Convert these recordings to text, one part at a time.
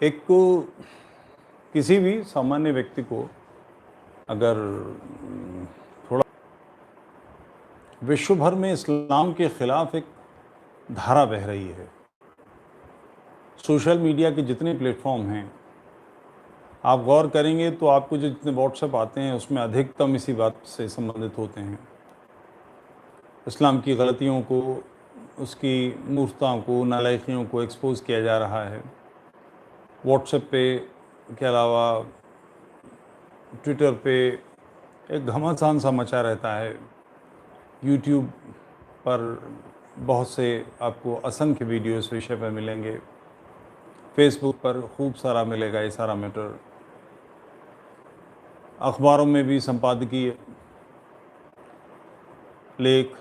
एक को किसी भी सामान्य व्यक्ति को अगर थोड़ा विश्व भर में इस्लाम के खिलाफ एक धारा बह रही है। सोशल मीडिया के जितने प्लेटफॉर्म हैं, आप गौर करेंगे तो आपको जो जितने व्हाट्सएप आते हैं उसमें अधिकतम इसी बात से संबंधित होते हैं। इस्लाम की गलतियों को, उसकी मूर्खताओं को, नालायकियों को एक्सपोज किया जा रहा है। व्हाट्सएप पे के अलावा ट्विटर पे एक घमासान सा मचा रहता है। यूट्यूब पर बहुत से आपको असंख्य वीडियो इस विषय पर मिलेंगे। फेसबुक पर खूब सारा मिलेगा ये सारा मैटर। अखबारों में भी संपादकीय लेख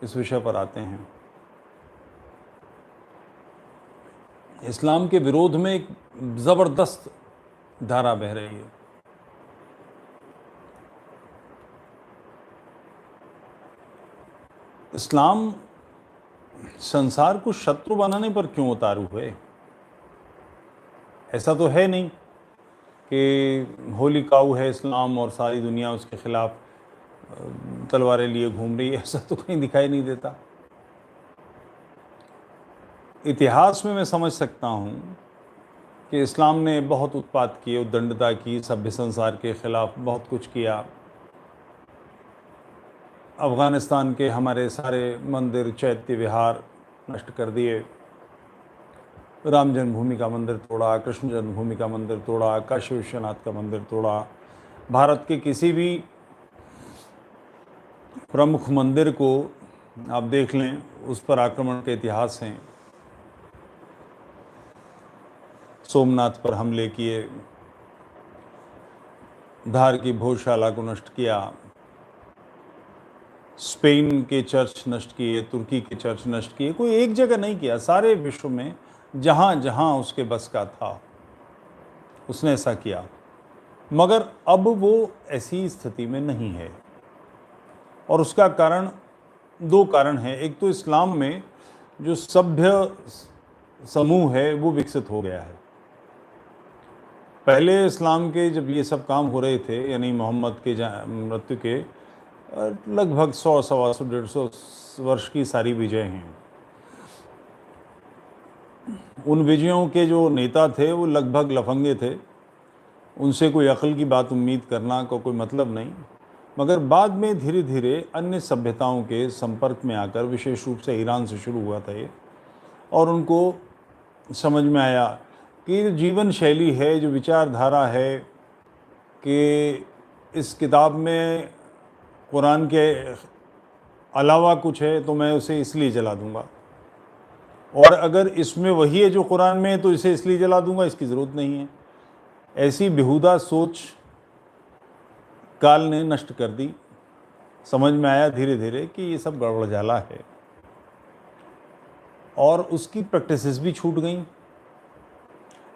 इस विषय पर आते हैं। इस्लाम के विरोध में एक ज़बरदस्त धारा बह रही है। इस्लाम संसार को शत्रु बनाने पर क्यों उतारू है? ऐसा तो है नहीं कि होली काऊ है इस्लाम और सारी दुनिया उसके खिलाफ तलवारें लिए घूम रही है। ऐसा तो कहीं दिखाई नहीं देता। इतिहास में मैं समझ सकता हूँ कि इस्लाम ने बहुत उत्पात किए, उद्दंडता की, सभ्य संसार के खिलाफ बहुत कुछ किया। अफ़गानिस्तान के हमारे सारे मंदिर, चैत्य विहार नष्ट कर दिए। राम जन्मभूमि का मंदिर तोड़ा, कृष्ण जन्मभूमि का मंदिर तोड़ा, काशी विश्वनाथ का मंदिर तोड़ा। भारत के किसी भी प्रमुख मंदिर को आप देख लें, उस पर आक्रमण के इतिहास हैं। सोमनाथ पर हमले किए, धार की भोजशाला को नष्ट किया, स्पेन के चर्च नष्ट किए, तुर्की के चर्च नष्ट किए। कोई एक जगह नहीं किया, सारे विश्व में जहाँ जहाँ उसके बस का था उसने ऐसा किया। मगर अब वो ऐसी स्थिति में नहीं है और उसका कारण, दो कारण हैं। एक तो इस्लाम में जो सभ्य समूह है वो विकसित हो गया है। पहले इस्लाम के जब ये सब काम हो रहे थे, यानी मोहम्मद के मृत्यु के लगभग 100, 125, 150 वर्ष की सारी विजय हैं। उन विजयों के जो नेता थे वो लगभग लफंगे थे। उनसे कोई अक्ल की बात उम्मीद करना का कोई मतलब नहीं। मगर बाद में धीरे धीरे अन्य सभ्यताओं के संपर्क में आकर, विशेष रूप से ईरान से शुरू हुआ था ये, और उनको समझ में आया कि जो जीवन शैली है, जो विचारधारा है कि इस किताब में कुरान के अलावा कुछ है तो मैं उसे इसलिए जला दूंगा, और अगर इसमें वही है जो कुरान में है तो इसे इसलिए जला दूंगा, इसकी ज़रूरत नहीं है। ऐसी बेहुदा सोच काल ने नष्ट कर दी। समझ में आया धीरे धीरे कि ये सब गड़बड़झाला है और उसकी प्रैक्टिसेस भी छूट गई।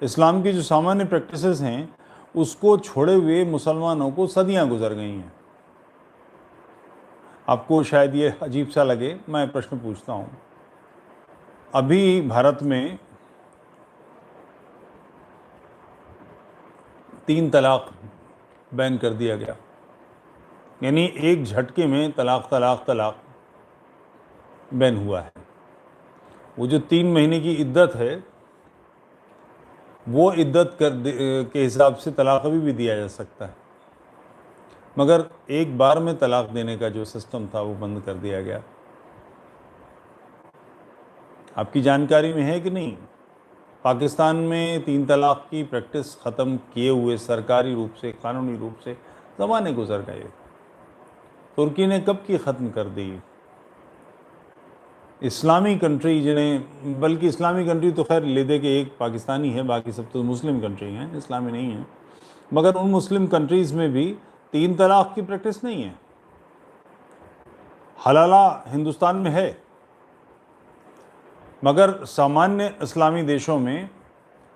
इस्लाम की जो सामान्य प्रैक्टिसेस हैं उसको छोड़े हुए मुसलमानों को सदियां गुजर गई हैं। आपको शायद ये अजीब सा लगे, मैं प्रश्न पूछता हूँ। अभी भारत में 3 तलाक बैन कर दिया गया, यानी एक झटके में तलाक तलाक तलाक बैन हुआ है। वो जो 3 महीने की इद्दत है, वो इद्दत के हिसाब से तलाक अभी भी दिया जा सकता है, मगर एक बार में तलाक देने का जो सिस्टम था वो बंद कर दिया गया। आपकी जानकारी में है कि नहीं, पाकिस्तान में 3 तलाक की प्रैक्टिस ख़त्म किए हुए सरकारी रूप से, कानूनी रूप से ज़माने गुजर गए। तुर्की ने कब की ख़त्म कर दी। इस्लामी कंट्री जिन्हें, बल्कि इस्लामी कंट्री तो खैर ले दे के एक पाकिस्तानी है, बाकी सब तो मुस्लिम कंट्री हैं, इस्लामी नहीं हैं। मगर उन मुस्लिम कंट्रीज़ में भी 3 तलाक की प्रैक्टिस नहीं है। हलाला हिंदुस्तान में है, मगर सामान्य इस्लामी देशों में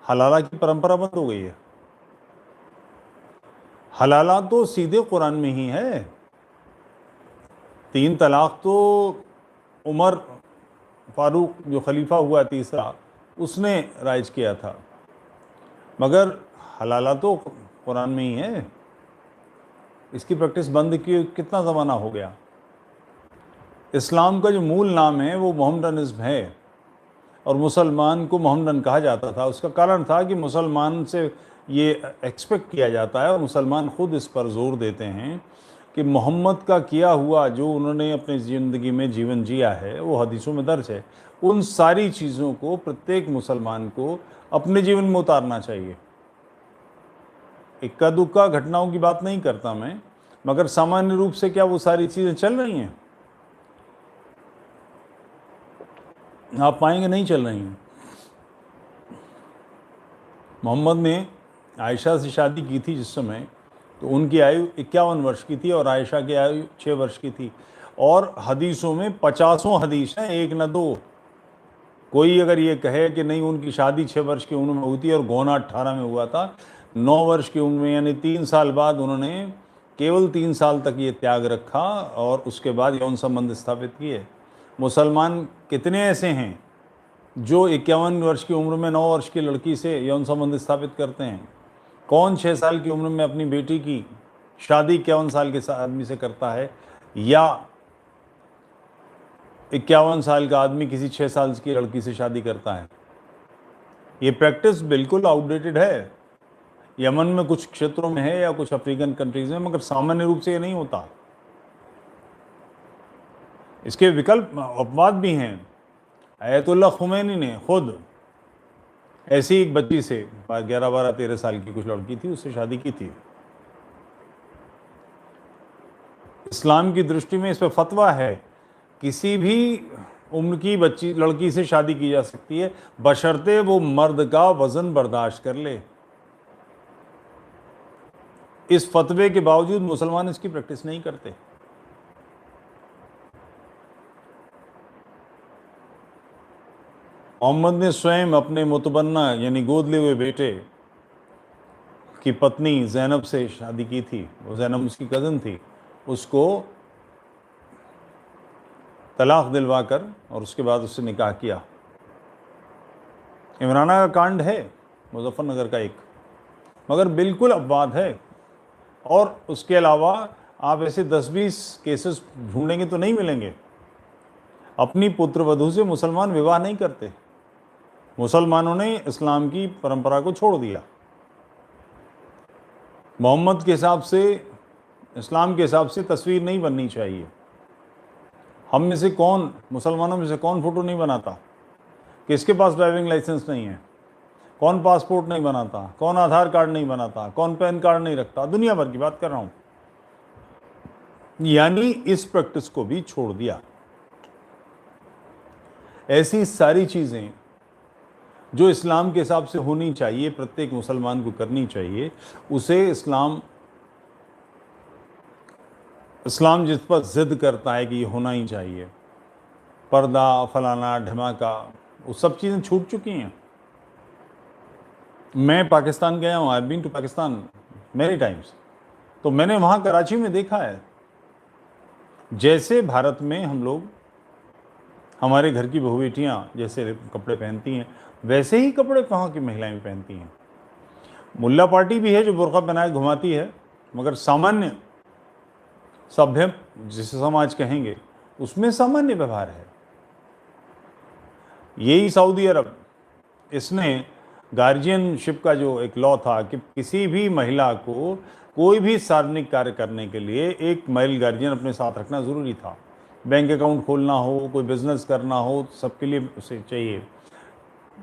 हलाला की परंपरा बंद हो गई है। हलाला तो सीधे कुरान में ही है। 3 तलाक तो उमर फारूक जो खलीफा हुआ तीसरा, उसने राइज किया था। मगर हलाला तो कुरान में ही है। इसकी प्रैक्टिस बंद किए कितना ज़माना हो गया। इस्लाम का जो मूल नाम है वो मोहम्मडनिज़्म है और मुसलमान को मोहम्मडन कहा जाता था। उसका कारण था कि मुसलमान से ये एक्सपेक्ट किया जाता है और मुसलमान ख़ुद इस पर ज़ोर देते हैं कि मोहम्मद का किया हुआ जो उन्होंने अपनी ज़िंदगी में जीवन जिया है वो हदीसों में दर्ज है। उन सारी चीज़ों को प्रत्येक मुसलमान को अपने जीवन में उतारना चाहिए। इक्का दुक्का घटनाओं की बात नहीं करता मैं, मगर सामान्य रूप से क्या वो सारी चीज़ें चल रही हैं? आप पाएंगे नहीं चल रही हैं। मोहम्मद ने आयशा से शादी की थी जिस समय, तो उनकी आयु 51 वर्ष की थी और आयशा की आयु 6 वर्ष की थी। और हदीसों में 50 हदीस हैं, एक न दो। कोई अगर ये कहे कि नहीं उनकी शादी 6 वर्ष की उम्र में हुई थी और गोना 18 में हुआ था, 9 वर्ष की उम्र में, यानी 3 साल बाद उन्होंने केवल 3 साल तक ये त्याग रखा और उसके बाद यौन संबंध स्थापित किए। मुसलमान कितने ऐसे हैं जो 51 वर्ष की उम्र में 9 वर्ष की लड़की से यौन संबंध स्थापित करते हैं? कौन 6 साल की उम्र में अपनी बेटी की शादी 51 साल के आदमी से करता है, या 51 साल का आदमी किसी 6 साल की लड़की से शादी करता है? ये प्रैक्टिस बिल्कुल आउटडेटेड है। यमन में कुछ क्षेत्रों में है या कुछ अफ्रीकन कंट्रीज में, मगर सामान्य रूप से ये नहीं होता। इसके विकल्प अपवाद भी हैं। आयतुल्लाह खुमैनी ने खुद ऐसी एक बच्ची से 11, 12, 13 साल की कुछ लड़की थी, उससे शादी की थी। इस्लाम की दृष्टि में इस पर फतवा है, किसी भी उम्र की बच्ची लड़की से शादी की जा सकती है, बशर्ते वो मर्द का वजन बर्दाश्त कर ले। इस फतवे के बावजूद मुसलमान इसकी प्रैक्टिस नहीं करते। मोहम्मद ने स्वयं अपने मुतबन्ना यानी गोद लिए हुए बेटे की पत्नी ज़ैनब से शादी की थी। वो ज़ैनब उसकी कज़न थी, उसको तलाक दिलवा कर और उसके बाद उससे निकाह किया। इमराना का कांड है मुजफ्फरनगर का एक, मगर बिल्कुल अपवाद है। और उसके अलावा आप ऐसे 10-20 केसेस ढूंढेंगे तो नहीं मिलेंगे। अपनी पुत्र वधू से मुसलमान विवाह नहीं करते। मुसलमानों ने इस्लाम की परंपरा को छोड़ दिया। मोहम्मद के हिसाब से, इस्लाम के हिसाब से तस्वीर नहीं बननी चाहिए। हम में से कौन, मुसलमानों में से कौन फ़ोटो नहीं बनाता? किसके पास ड्राइविंग लाइसेंस नहीं है? कौन पासपोर्ट नहीं बनाता? कौन आधार कार्ड नहीं बनाता? कौन पैन कार्ड नहीं रखता? दुनिया भर की बात कर रहा हूँ। यानी इस प्रैक्टिस को भी छोड़ दिया। ऐसी सारी चीज़ें जो इस्लाम के हिसाब से होनी चाहिए, प्रत्येक मुसलमान को करनी चाहिए, उसे इस्लाम जिस पर ज़िद करता है कि ये होना ही चाहिए, पर्दा, फलाना, ढमाका, वो सब चीज़ें छूट चुकी हैं। मैं पाकिस्तान गया हूँ, I been to Pakistan many times, तो मैंने वहाँ कराची में देखा है, जैसे भारत में हम लोग, हमारे घर की बहू बेटियाँ जैसे कपड़े पहनती हैं, वैसे ही कपड़े वहाँ की महिलाएं भी पहनती हैं। मुल्ला पार्टी भी है जो बुर्का पहनाए घुमाती है, मगर सामान्य सभ्य जिसे समाज कहेंगे उसमें सामान्य व्यवहार है। यही सऊदी अरब, इसने गार्जियनशिप का जो एक लॉ था कि किसी भी महिला को कोई भी सार्वजनिक कार्य करने के लिए एक मेल गार्जियन अपने साथ रखना ज़रूरी था। बैंक अकाउंट खोलना हो, कोई बिजनेस करना हो, सबके लिए उसे चाहिए।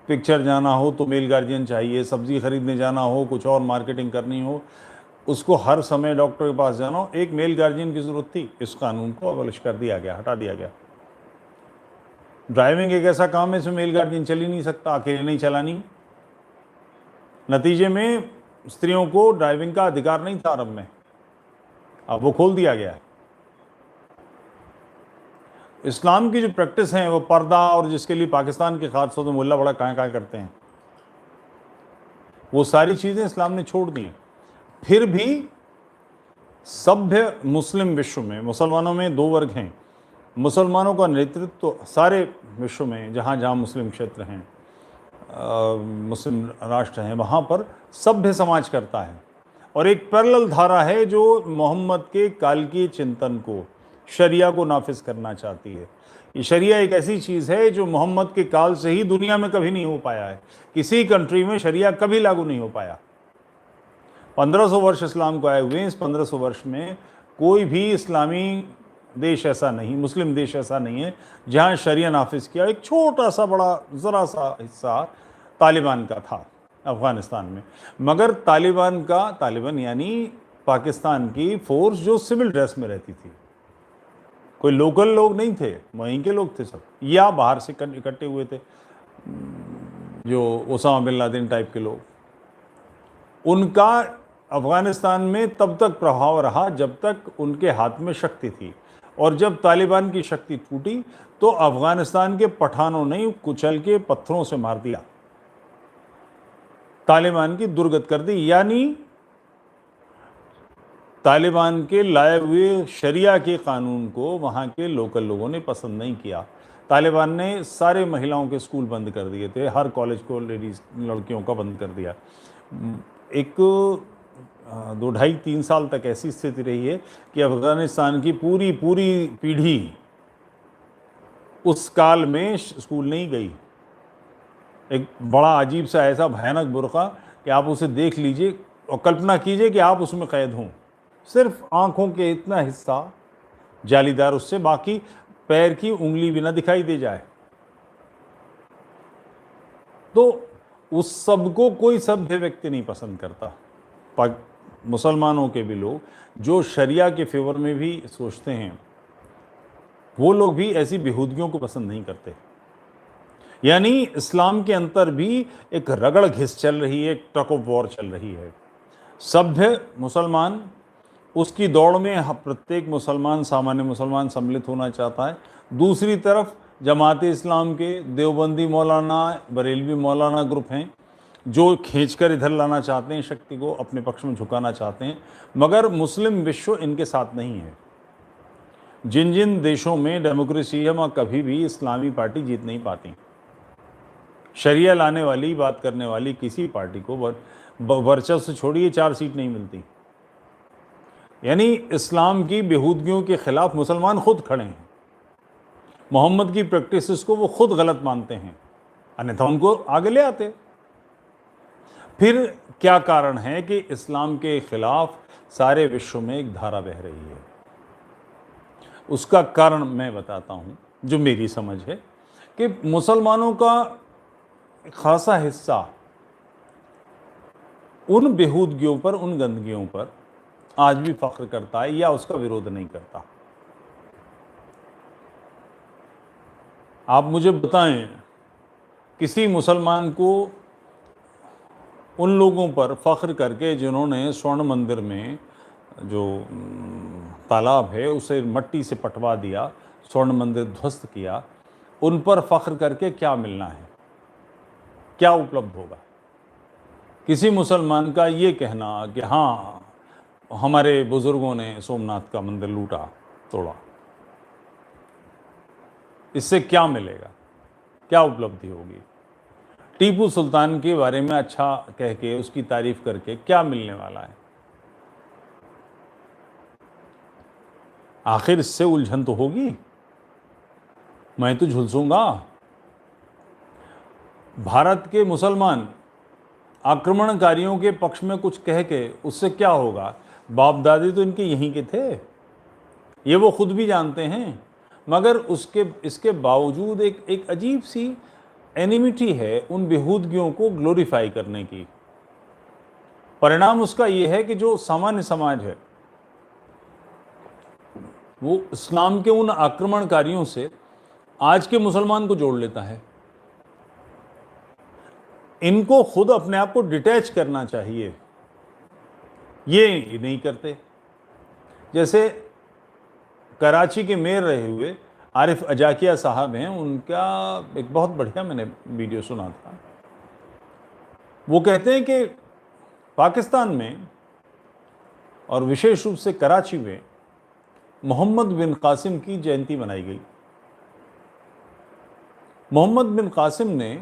पिक्चर जाना हो तो मेल गार्जियन चाहिए, सब्ज़ी खरीदने जाना हो, कुछ और मार्केटिंग करनी हो, उसको हर समय डॉक्टर के पास जाना हो, एक मेल गार्जियन की ज़रूरत थी। इस कानून को अबलिश कर दिया गया, हटा दिया गया। ड्राइविंग एक ऐसा काम है इसमें मेल गार्जियन चल ही नहीं सकता, अकेले नहीं चलानी। नतीजे में स्त्रियों को ड्राइविंग का अधिकार नहीं था अरब में, अब वो खोल दिया गया है। इस्लाम की जो प्रैक्टिस है वो पर्दा, और जिसके लिए पाकिस्तान के खास तौर पर मुल्ला बड़ा काँ करते हैं, वो सारी चीज़ें इस्लाम ने छोड़ दी। फिर भी सभ्य मुस्लिम विश्व में मुसलमानों में 2 वर्ग हैं। मुसलमानों का नेतृत्व तो सारे विश्व में जहाँ जहाँ मुस्लिम क्षेत्र हैं, मुस्लिम राष्ट्र हैं वहाँ पर सभ्य समाज करता है। और एक पैरेलल धारा है जो मोहम्मद के काल की चिंतन को, शरिया को नाफिज करना चाहती है। ये शरिया एक ऐसी चीज़ है जो मोहम्मद के काल से ही दुनिया में कभी नहीं हो पाया है। किसी कंट्री में शरिया कभी लागू नहीं हो पाया। 1500 वर्ष इस्लाम को आए हुए, इस 1500 वर्ष में कोई भी इस्लामी देश ऐसा नहीं, मुस्लिम देश ऐसा नहीं है जहाँ शरिया नाफिज किया। एक छोटा सा बड़ा ज़रा सा हिस्सा तालिबान का था अफ़गानिस्तान में, मगर तालिबान यानी पाकिस्तान की फोर्स जो सिविल ड्रेस में रहती थी, कोई लोकल लोग नहीं थे, वहीं के लोग थे सब, या बाहर से इकट्ठे हुए थे जो ओसामा बिन लादेन टाइप के लोग। उनका अफ़गानिस्तान में तब तक प्रभाव रहा जब तक उनके हाथ में शक्ति थी, और जब तालिबान की शक्ति टूटी तो अफ़गानिस्तान के पठानों ने कुचल के पत्थरों से मार दिया, तालिबान की दुर्गत कर दी। यानी तालिबान के लाए हुए शरिया के कानून को वहाँ के लोकल लोगों ने पसंद नहीं किया। तालिबान ने सारे महिलाओं के स्कूल बंद कर दिए थे, हर कॉलेज को लेडीज़ लड़कियों का बंद कर दिया। एक 2-2.5-3 साल तक ऐसी स्थिति रही है कि अफ़गानिस्तान की पूरी पीढ़ी उस काल में स्कूल नहीं गई। एक बड़ा अजीब सा ऐसा भयानक बुर्का कि आप उसे देख लीजिए और कल्पना कीजिए कि आप उसमें कैद हों। सिर्फ आंखों के इतना हिस्सा जालीदार, उससे बाकी पैर की उंगली भी ना दिखाई दे जाए। तो उस सब को कोई सभ्य व्यक्ति नहीं पसंद करता। मुसलमानों के भी लोग जो शरिया के फेवर में भी सोचते हैं, वो लोग भी ऐसी बेहूदगियों को पसंद नहीं करते। यानी इस्लाम के अंदर भी एक रगड़ घिस चल रही है, एक टग ऑफ वॉर चल रही है। सभ्य मुसलमान, उसकी दौड़ में प्रत्येक मुसलमान, सामान्य मुसलमान सम्मिलित होना चाहता है। दूसरी तरफ जमात इस्लाम के देवबंदी मौलाना, बरेलवी मौलाना ग्रुप हैं जो खींचकर इधर लाना चाहते हैं, शक्ति को अपने पक्ष में झुकाना चाहते हैं, मगर मुस्लिम विश्व इनके साथ नहीं है। जिन जिन देशों में डेमोक्रेसी है वहाँ कभी भी इस्लामी पार्टी जीत नहीं पाती। शरिया लाने वाली, बात करने वाली किसी पार्टी को वर्चस्व से छोड़िए 4 सीट नहीं मिलती। यानी इस्लाम की बेहूदगियों के खिलाफ मुसलमान खुद खड़े हैं। मोहम्मद की प्रैक्टिसेस को वो खुद गलत मानते हैं, अन्यथा उनको आगे ले आते। फिर क्या कारण है कि इस्लाम के खिलाफ सारे विश्व में एक धारा बह रही है? उसका कारण मैं बताता हूँ, जो मेरी समझ है कि मुसलमानों का खासा हिस्सा उन बेहूदगियों पर, उन गंदगियों पर आज भी फख्र करता है या उसका विरोध नहीं करता। आप मुझे बताएं, किसी मुसलमान को उन लोगों पर फख्र करके जिन्होंने स्वर्ण मंदिर में जो तालाब है उसे मट्टी से पटवा दिया, स्वर्ण मंदिर ध्वस्त किया, उन पर फख्र करके क्या मिलना है, क्या उपलब्ध होगा? किसी मुसलमान का ये कहना कि हाँ हमारे बुजुर्गों ने सोमनाथ का मंदिर लूटा तोड़ा, इससे क्या मिलेगा, क्या उपलब्धि होगी? टीपू सुल्तान के बारे में अच्छा कह के, उसकी तारीफ करके क्या मिलने वाला है? आखिर इससे उलझन तो होगी, मैं तो झुलसूंगा। भारत के मुसलमान आक्रमणकारियों के पक्ष में कुछ कह के उससे क्या होगा? बाप दादी तो इनके यहीं के थे, ये वो खुद भी जानते हैं, मगर इसके बावजूद एक अजीब सी एनिमिटी है उन बेहूदगियों को ग्लोरीफाई करने की। परिणाम उसका ये है कि जो सामान्य समाज है वो इस्लाम के उन आक्रमणकारियों से आज के मुसलमान को जोड़ लेता है। इनको खुद अपने आप को डिटैच करना चाहिए, ये नहीं करते। जैसे कराची के मेयर रहे हुए आरिफ अजाकिया साहब हैं, उनका एक बहुत बढ़िया मैंने वीडियो सुना था। वो कहते हैं कि पाकिस्तान में और विशेष रूप से कराची में मोहम्मद बिन कासिम की जयंती मनाई गई। मोहम्मद बिन कासिम ने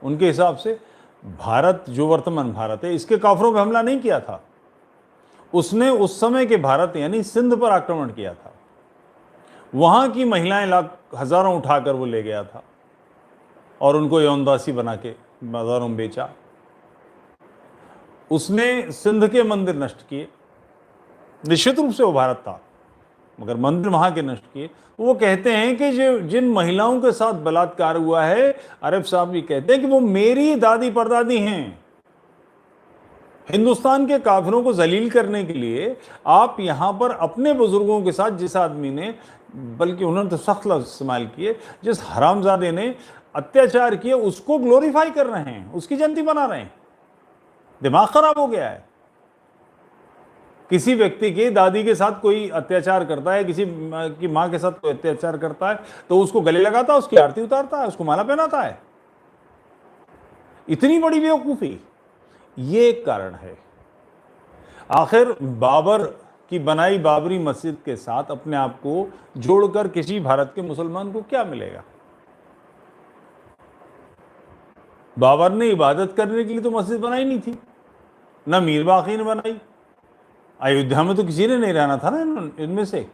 उनके हिसाब से भारत, जो वर्तमान भारत है, इसके काफिरों पर हमला नहीं किया था। उसने उस समय के भारत यानी सिंध पर आक्रमण किया था। वहां की महिलाएं लाख हजारों उठाकर वो ले गया था और उनको यौनदासी बना के बाजारों में बेचा। उसने सिंध के मंदिर नष्ट किए, निश्चित रूप से वो भारत था, मगर मंदिर वहां के नष्ट किए। वो कहते हैं कि जो जिन महिलाओं के साथ बलात्कार हुआ है, अरब साहब भी कहते हैं कि वो मेरी दादी परदादी हैं। हिंदुस्तान के काफिरों को जलील करने के लिए आप यहां पर अपने बुजुर्गों के साथ, जिस आदमी ने, बल्कि उन्होंने तो सख्त लफ्ज इस्तेमाल किए, जिस हरामजादे ने अत्याचार किए, उसको ग्लोरीफाई कर रहे हैं, उसकी जयंती बना रहे हैं। दिमाग खराब हो गया है। किसी व्यक्ति की दादी के साथ कोई अत्याचार करता है, किसी की मां के साथ कोई अत्याचार करता है, तो उसको गले लगाता है, उसकी आरती उतारता है, उसको माला पहनाता है। इतनी बड़ी बेवकूफी, ये एक कारण है। आखिर बाबर की बनाई बाबरी मस्जिद के साथ अपने आप को जोड़कर किसी भारत के मुसलमान को क्या मिलेगा? बाबर ने इबादत करने के लिए तो मस्जिद बनाई नहीं थी, ना मीर बाकी ने बनाई। अयोध्या में तो किसी ने नहीं रहना था ना इनमें से।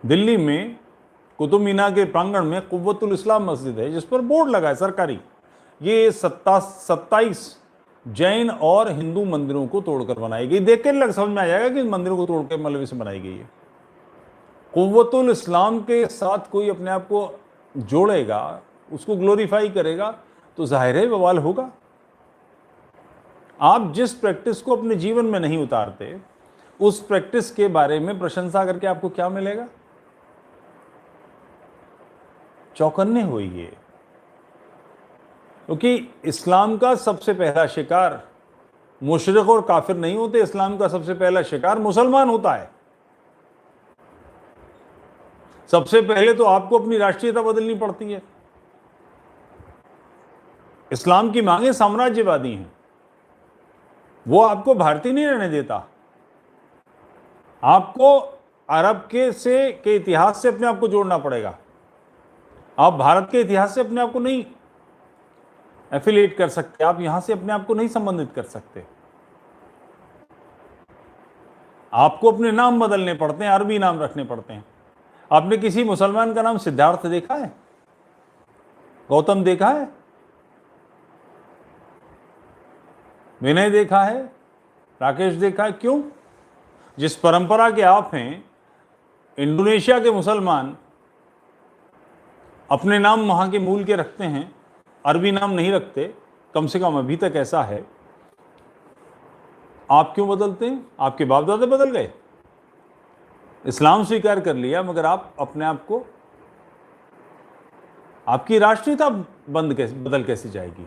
दिल्ली में कुतुब मीनार के प्रांगण में कुव्वतुल इस्लाम मस्जिद है, जिस पर बोर्ड लगा है सरकारी। ये 27 जैन और हिंदू मंदिरों को तोड़कर बनाई गई। देख के समझ में आ जाएगा कि मंदिरों को तोड़कर मलबे से बनाई गई है। कुव्वतुल इस्लाम के साथ कोई अपने आप को जोड़ेगा, उसको ग्लोरीफाई करेगा, तो जाहिर है बवाल होगा। आप जिस प्रैक्टिस को अपने जीवन में नहीं उतारते, उस प्रैक्टिस के बारे में प्रशंसा करके आपको क्या मिलेगा? चौकन्ने होइए, क्योंकि इस्लाम का सबसे पहला शिकार मुशरिक और काफिर नहीं होते। इस्लाम का सबसे पहला शिकार मुसलमान होता है। सबसे पहले तो आपको अपनी राष्ट्रीयता बदलनी पड़ती है। इस्लाम की मांगे साम्राज्यवादी हैं, वो आपको भारतीय नहीं रहने देता। आपको अरब के इतिहास से अपने आप को जोड़ना पड़ेगा। आप भारत के इतिहास से अपने आप को नहीं एफिलिएट कर सकते, आप यहां से अपने आप को नहीं संबंधित कर सकते। आपको अपने नाम बदलने पड़ते हैं, अरबी नाम रखने पड़ते हैं। आपने किसी मुसलमान का नाम सिद्धार्थ देखा है? गौतम देखा है? विनय देखा है? राकेश देखा है? क्यों? जिस परंपरा के आप हैं, इंडोनेशिया के मुसलमान अपने नाम वहां के मूल के रखते हैं, अरबी नाम नहीं रखते। कम से कम अभी तक ऐसा है। आप क्यों बदलते हैं? आपके बाप दादा बदल गए, इस्लाम स्वीकार कर लिया, मगर आप अपने आप को, आपकी राष्ट्रीयता बदल कैसे जाएगी?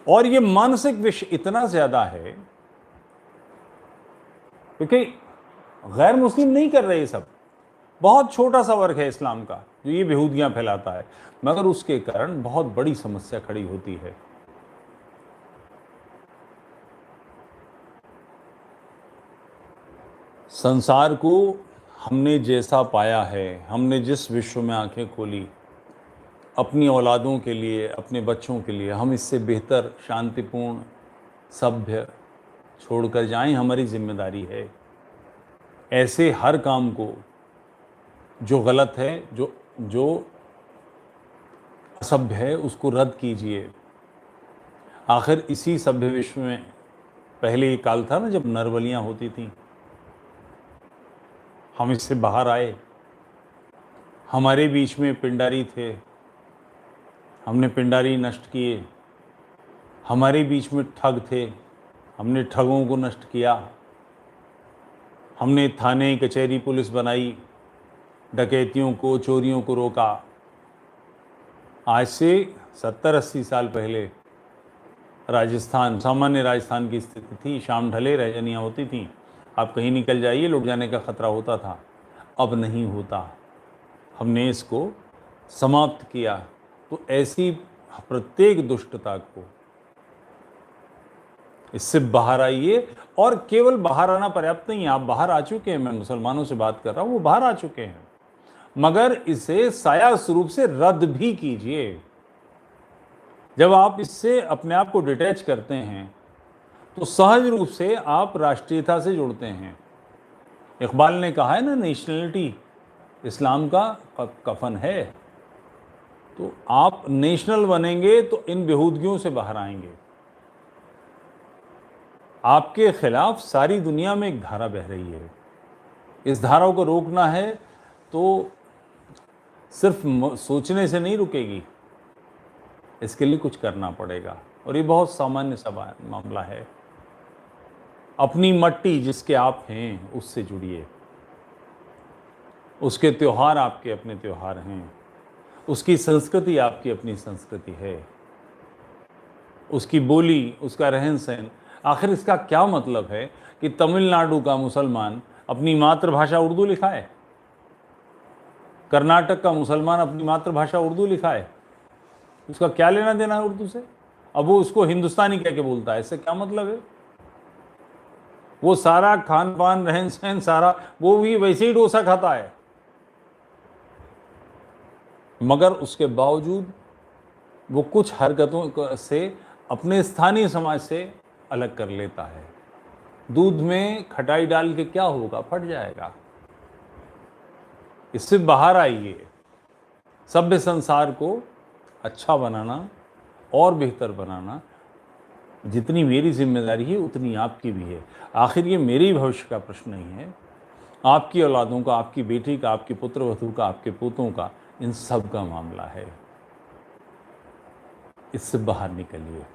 और ये मानसिक विष इतना ज्यादा है क्योंकि गैर मुस्लिम नहीं कर रहे ये सब। बहुत छोटा सा वर्ग है इस्लाम का जो ये बेहूदियां फैलाता है, मगर उसके कारण बहुत बड़ी समस्या खड़ी होती है। संसार को हमने जैसा पाया है, हमने जिस विश्व में आंखें खोली अपनी औलादों के लिए, अपने बच्चों के लिए, हम इससे बेहतर, शांतिपूर्ण, सभ्य छोड़कर जाएं, हमारी जिम्मेदारी है। ऐसे हर काम को जो गलत है, जो असभ्य है, उसको रद्द कीजिए। आखिर इसी सभ्य विश्व में पहले ये काल था ना जब नरबलियां होती थीं। हम इससे बाहर आए। हमारे बीच में पिंडारी थे, हमने पिंडारी नष्ट किए। हमारे बीच में ठग थे, हमने ठगों को नष्ट किया। हमने थाने, कचहरी, पुलिस बनाई, डकैतियों को, चोरियों को रोका। आज से 70-80 साल पहले राजस्थान, सामान्य राजस्थान की स्थिति थी। शाम ढले रजनियाँ होती थीं, आप कहीं निकल जाइए, लुट जाने का खतरा होता था। अब नहीं होता। हमने इसको समाप्त किया। तो ऐसी प्रत्येक दुष्टता को, इससे बाहर आइए। और केवल बाहर आना पर्याप्त नहीं है, आप बाहर आ चुके हैं। मैं मुसलमानों से बात कर रहा हूं, वो बाहर आ चुके हैं। मगर इसे साया स्वरूप से रद्द भी कीजिए। जब आप इससे अपने आप को डिटैच करते हैं तो सहज रूप से आप राष्ट्रीयता से जुड़ते हैं। इकबाल ने कहा है ना, नेशनलिटी इस्लाम का कफन है। तो आप नेशनल बनेंगे तो इन बेहूदगियों से बाहर आएंगे। आपके खिलाफ सारी दुनिया में एक धारा बह रही है। इस धारा को रोकना है तो सिर्फ सोचने से नहीं रुकेगी, इसके लिए कुछ करना पड़ेगा। और ये बहुत सामान्य सा मामला है। अपनी मट्टी जिसके आप हैं उससे जुड़िए। उसके त्योहार आपके अपने त्योहार हैं, उसकी संस्कृति आपकी अपनी संस्कृति है, उसकी बोली, उसका रहन सहन। आखिर इसका क्या मतलब है कि तमिलनाडु का मुसलमान अपनी मातृभाषा उर्दू लिखा है, कर्नाटक का मुसलमान अपनी मातृभाषा उर्दू लिखा है, उसका क्या लेना देना है उर्दू से? अब वो उसको हिंदुस्तानी कह के बोलता है, इससे क्या मतलब है? वो सारा खान पान रहन सहन सारा वो भी वैसे ही डोसा खाता है, मगर उसके बावजूद वो कुछ हरकतों से अपने स्थानीय समाज से अलग कर लेता है। दूध में खटाई डाल के क्या होगा? फट जाएगा। इससे बाहर आइए। सभ्य संसार को अच्छा बनाना और बेहतर बनाना जितनी मेरी जिम्मेदारी है उतनी आपकी भी है। आखिर ये मेरे भविष्य का प्रश्न नहीं है, आपकी औलादों का, आपकी बेटी का, आपके पुत्र वधू का, आपके पोतों का, इन सब का मामला है। इससे बाहर निकलिए।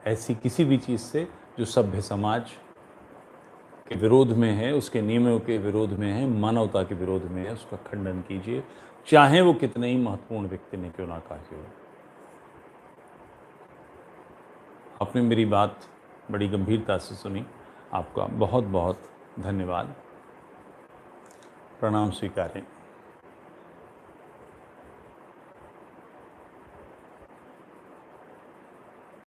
ऐसी किसी भी चीज़ से जो सभ्य समाज के विरोध में है, उसके नियमों के विरोध में है, मानवता के विरोध में है, उसका खंडन कीजिए, चाहे वो कितने ही महत्वपूर्ण व्यक्ति ने क्यों ना कहा हो। आपने मेरी बात बड़ी गंभीरता से सुनी, आपका बहुत बहुत धन्यवाद। प्रणाम स्वीकारें।